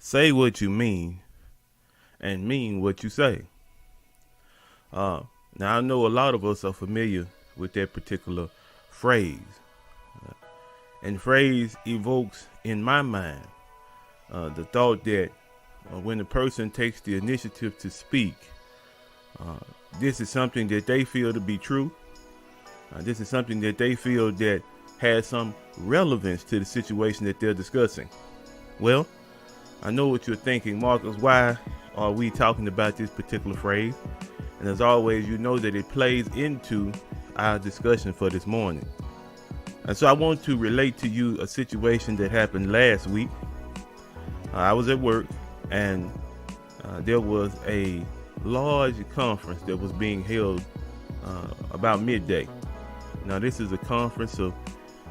Say what you mean and mean what you say. Now, I know a lot of us are familiar with that particular phrase. And phrase evokes in my mind the thought that when a person takes the initiative to speak, this is something that they feel to be true. This is something that they feel that has some relevance to the situation that they're discussing. Well, I know what you're thinking, Marcus. Why are we talking about this particular phrase? And as always, you know that it plays into our discussion for this morning. And so I want to relate to you a situation that happened last week. I was at work and there was a large conference that was being held about midday. Now, this is a conference of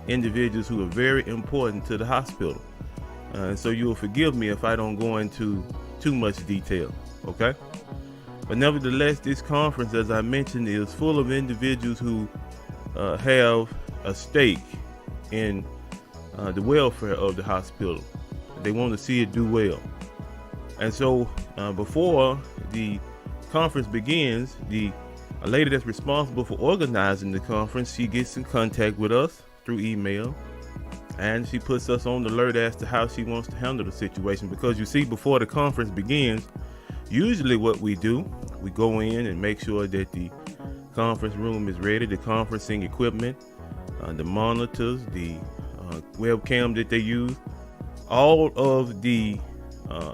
individuals who are very important to the hospital. So you'll forgive me if I don't go into too much detail, okay? But nevertheless, this conference, as I mentioned, is full of individuals who have a stake in the welfare of the hospital. They want to see it do well. And so before the conference begins, the lady that's responsible for organizing the conference, she gets in contact with us through email, and she puts us on the alert as to how she wants to handle the situation. Because you see, before the conference begins, usually what we do, we go in and make sure that the conference room is ready, the conferencing equipment, the monitors, the webcam that they use, all of the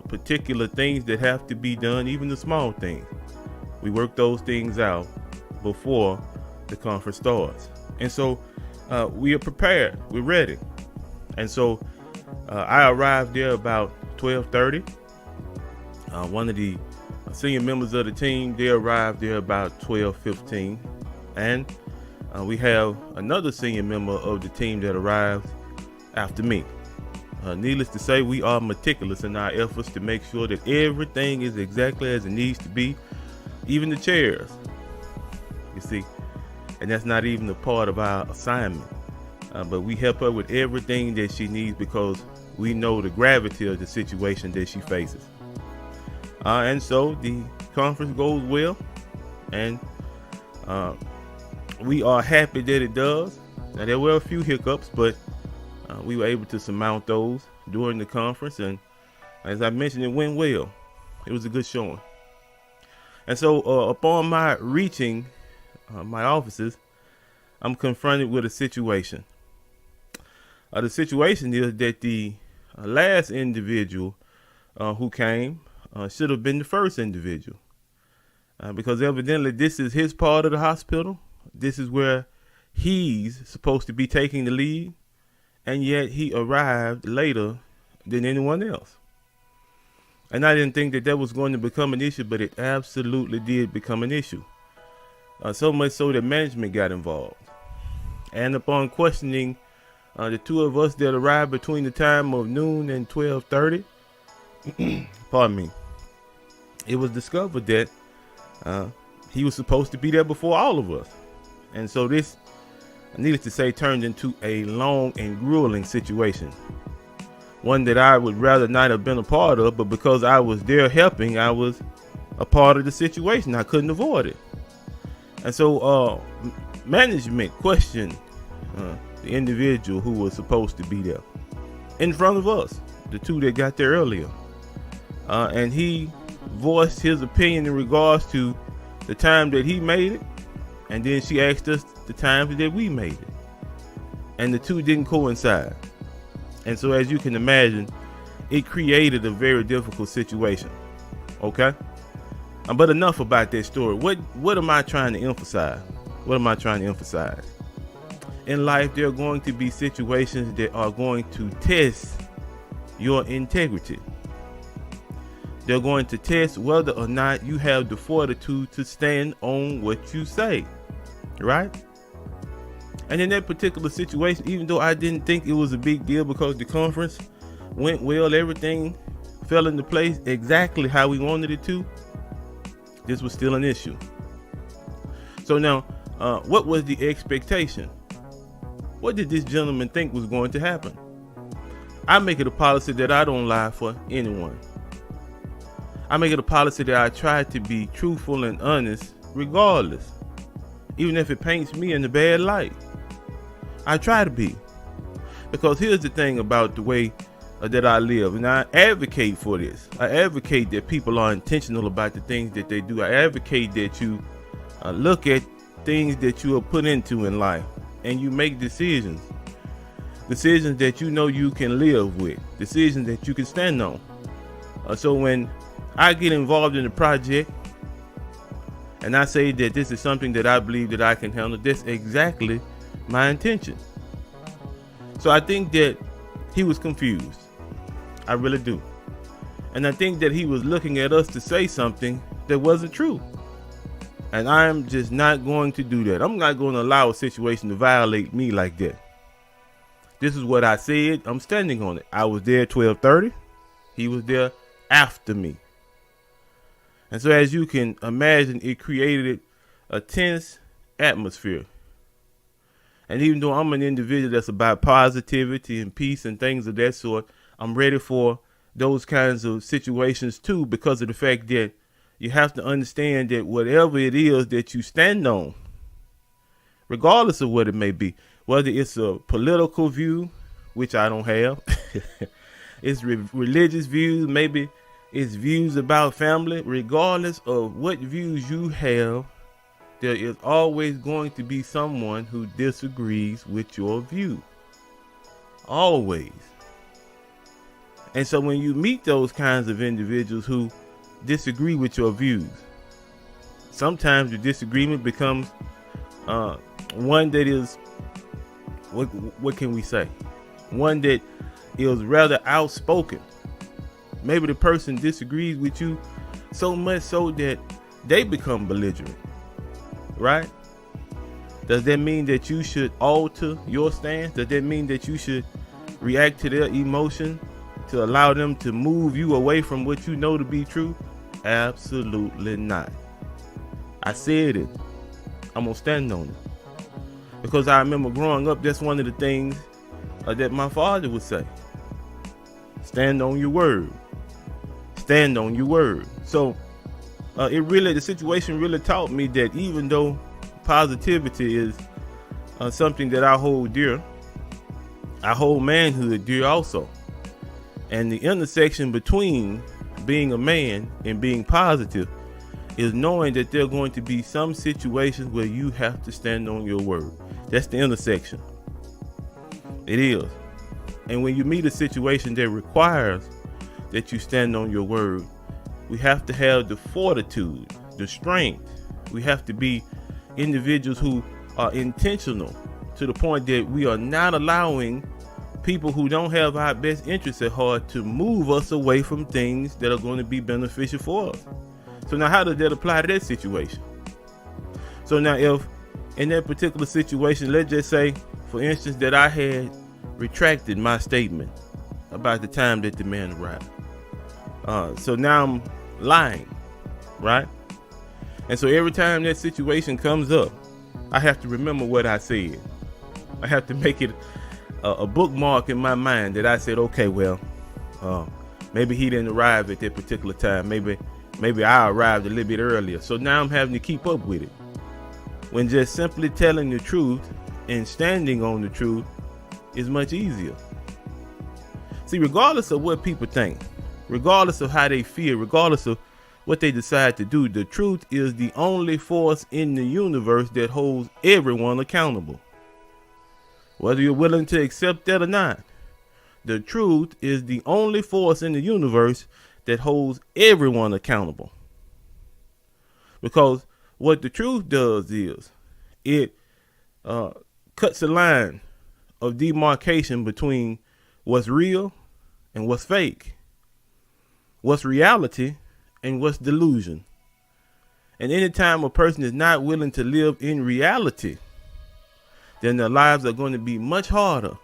particular things that have to be done, even the small things. We work those things out before the conference starts. And so we are prepared, we're ready. And so I arrived there about 12:30. One of the senior members of the team, they arrived there about 12:15. And we have another senior member of the team that arrived after me. Needless to say, we are meticulous in our efforts to make sure that everything is exactly as it needs to be, even the chairs, you see. And that's not even a part of our assignment. But we help her with everything that she needs because we know the gravity of the situation that she faces. And so the conference goes well, and we are happy that it does. Now, there were a few hiccups, but we were able to surmount those during the conference. And as I mentioned, it went well. It was a good showing. And so upon my reaching my offices, I'm confronted with a situation. The situation is that the last individual who came should have been the first individual, because evidently this is his part of the hospital. This is where he's supposed to be taking the lead, and yet he arrived later than anyone else. And I didn't think that that was going to become an issue, but it absolutely did become an issue. So much so that management got involved. And upon questioning the two of us that arrived between the time of noon and 12:30, pardon me, it was discovered that he was supposed to be there before all of us. And so this, needless to say, turned into a long and grueling situation. One that I would rather not have been a part of, but because I was there helping, I was a part of the situation. I couldn't avoid it. And so management questioned the individual who was supposed to be there in front of us, the two that got there earlier. And he voiced his opinion in regards to the time that he made it. And then she asked us the times that we made it. And the two didn't coincide. And so, as you can imagine, it created a very difficult situation. Okay? But enough about that story. What am I trying to emphasize? What am I trying to emphasize? In life, there are going to be situations that are going to test your integrity. They're going to test whether or not you have the fortitude to stand on what you say, right? And in that particular situation, even though I didn't think it was a big deal because the conference went well, everything fell into place exactly how we wanted it to, this was still an issue. So now, what was the expectation? What did this gentleman think was going to happen? I make it a policy that I don't lie for anyone. I make it a policy that I try to be truthful and honest regardless, even if it paints me in a bad light. I try to be. Because here's the thing about the way that I live, and I advocate for this. I advocate that people are intentional about the things that they do. I advocate that you look at things that you are put into in life and you make decisions that you know you can live with, decisions that you can stand on. So when I get involved in a project and I say that this is something that I believe that I can handle, that's exactly my intention. So I think that he was confused. I really do. And I think that he was looking at us to say something that wasn't true. And I'm just not going to do that. I'm not going to allow a situation to violate me like that. This is what I said. I'm standing on it. I was there at 12:30. He was there after me. And so as you can imagine, it created a tense atmosphere. And even though I'm an individual that's about positivity and peace and things of that sort, I'm ready for those kinds of situations too, because of the fact that you have to understand that whatever it is that you stand on, regardless of what it may be, whether it's a political view, which I don't have, it's religious views, maybe it's views about family, regardless of what views you have, there is always going to be someone who disagrees with your view. Always. And so when you meet those kinds of individuals who disagree with your views, sometimes the disagreement becomes one that is, what can we say? One that is rather outspoken. Maybe the person disagrees with you so much so that they become belligerent, right? Does that mean that you should alter your stance? Does that mean that you should react to their emotion to allow them to move you away from what you know to be true? Absolutely not. I said it. I'm gonna stand on it. Because I remember growing up, that's one of the things that my father would say. Stand on your word. Stand on your word. So the situation really taught me that even though positivity is something that I hold dear, I hold manhood dear also. And the intersection between being a man and being positive is knowing that there are going to be some situations where you have to stand on your word. That's the intersection. It is. And when you meet a situation that requires that you stand on your word, we have to have the fortitude, the strength. We have to be individuals who are intentional to the point that we are not allowing people who don't have our best interests at heart to move us away from things that are going to be beneficial for us. So now how does that apply to that situation? So now if in that particular situation, let's just say, for instance, that I had retracted my statement about the time that the man arrived. So now I'm lying, right? And so every time that situation comes up, I have to remember what I said. I have to make it a bookmark in my mind that I said, okay, well, maybe he didn't arrive at that particular time. Maybe I arrived a little bit earlier. So now I'm having to keep up with it. When just simply telling the truth and standing on the truth is much easier. See, regardless of what people think, regardless of how they feel, regardless of what they decide to do, the truth is the only force in the universe that holds everyone accountable. Whether you're willing to accept that or not, the truth is the only force in the universe that holds everyone accountable. Because what the truth does is it cuts a line of demarcation between what's real and what's fake, what's reality and what's delusion. And anytime a person is not willing to live in reality, then their lives are going to be much harder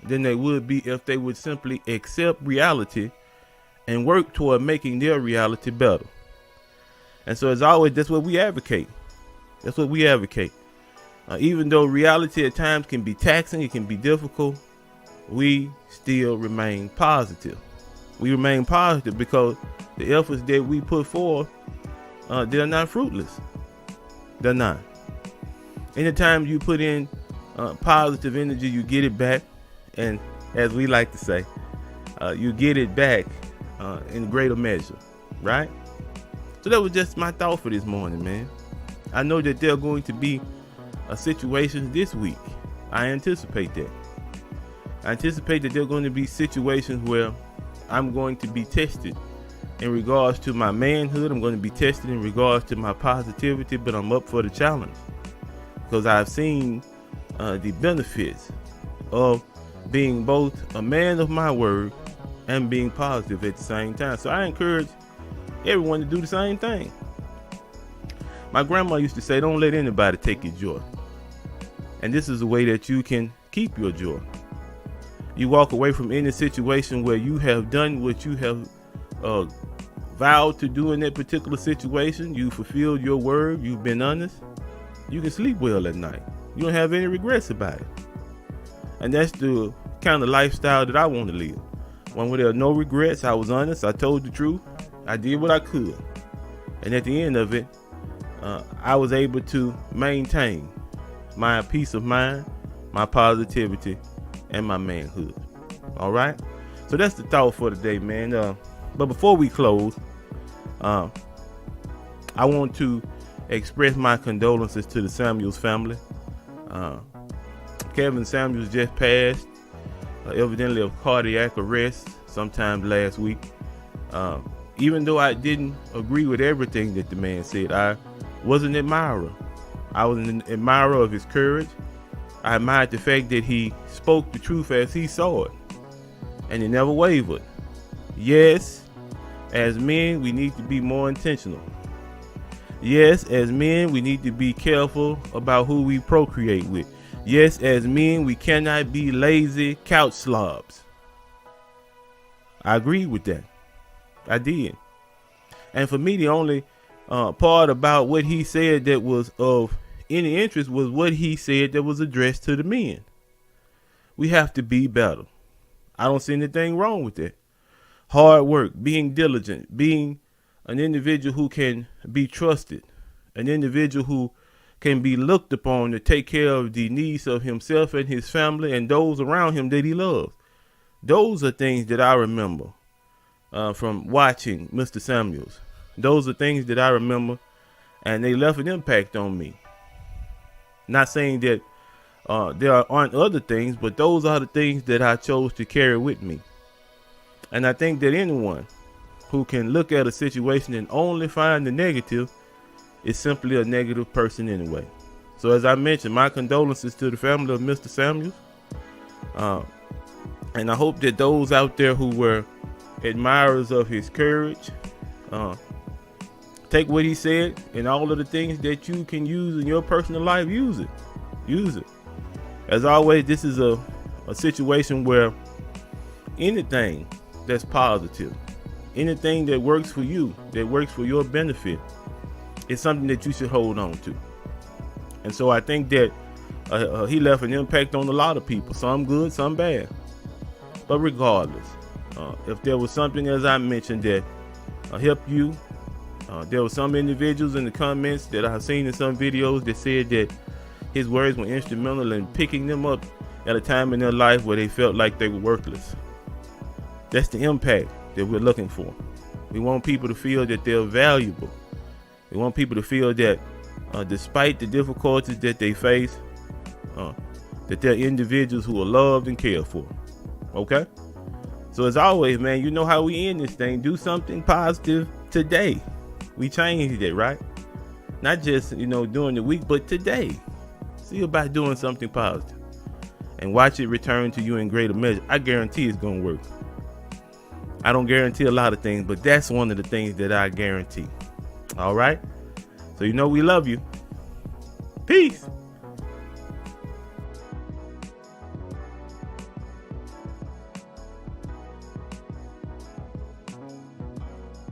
than they would be if they would simply accept reality and work toward making their reality better. And so as always, that's what we advocate. That's what we advocate. Even though reality at times can be taxing, it can be difficult, we still remain positive. We remain positive because the efforts that we put forth, they're not fruitless. They're not. Anytime you put in positive energy, you get it back. And as we like to say, you get it back in greater measure, right? So that was just my thought for this morning, man. I know that there are going to be situations this week. I anticipate that. I anticipate that there are going to be situations where I'm going to be tested in regards to my manhood. I'm going to be tested in regards to my positivity, but I'm up for the challenge because I've seen the benefits of being both a man of my word and being positive at the same time. So I encourage everyone to do the same thing. My grandma used to say, don't let anybody take your joy. And this is a way that you can keep your joy. You walk away from any situation where you have done what you have vowed to do in that particular situation. You fulfilled your word. You've been honest. You can sleep well at night. You don't have any regrets about it. And that's the kind of lifestyle that I want to live. One where there are no regrets. I was honest. I told the truth. I did what I could. And at the end of it, I was able to maintain my peace of mind, my positivity, and my manhood. All right. So that's the thought for today, man. But before we close, I want to express my condolences to the Samuels family. Kevin Samuels just passed, evidently of cardiac arrest sometime last week. Even though I didn't agree with everything that the man said, I was an admirer. I was an admirer of his courage. I admired the fact that he spoke the truth as he saw it, and he never wavered. Yes, as men, we need to be more intentional. Yes, as men, we need to be careful about who we procreate with. Yes, as men, we cannot be lazy couch slobs. I agreed with that. I did. And for me, the only part about what he said that was of any interest was what he said that was addressed to the men. We have to be better. I don't see anything wrong with that. Hard work, being diligent, being an individual who can be trusted, an individual who can be looked upon to take care of the needs of himself and his family and those around him that he loves. Those are things that I remember from watching Mr. Samuels. Those are things that I remember, and they left an impact on me. Not saying that there aren't other things, but those are the things that I chose to carry with me. And I think that anyone who can look at a situation and only find the negative is simply a negative person anyway. So as I mentioned, my condolences to the family of Mr. Samuels. And I hope that those out there who were admirers of his courage, take what he said and all of the things that you can use in your personal life, use it. Use it. As always, this is a situation where anything that's positive, anything that works for you, that works for your benefit, is something that you should hold on to. And so I think that he left an impact on a lot of people, some good, some bad. But regardless, if there was something, as I mentioned, that helped you, there were some individuals in the comments that I've seen in some videos that said that his words were instrumental in picking them up at a time in their life where they felt like they were worthless. That's the impact that we're looking for. We want people to feel that they're valuable. We want people to feel that despite the difficulties that they face, that they're individuals who are loved and cared for. Okay? So as always, man, you know how we end this thing. Do something positive today. We changed it, right? Not just, during the week, but today. See about doing something positive and watch it return to you in greater measure. I guarantee it's going to work. I don't guarantee a lot of things, but that's one of the things that I guarantee. All right? So we love you. Peace.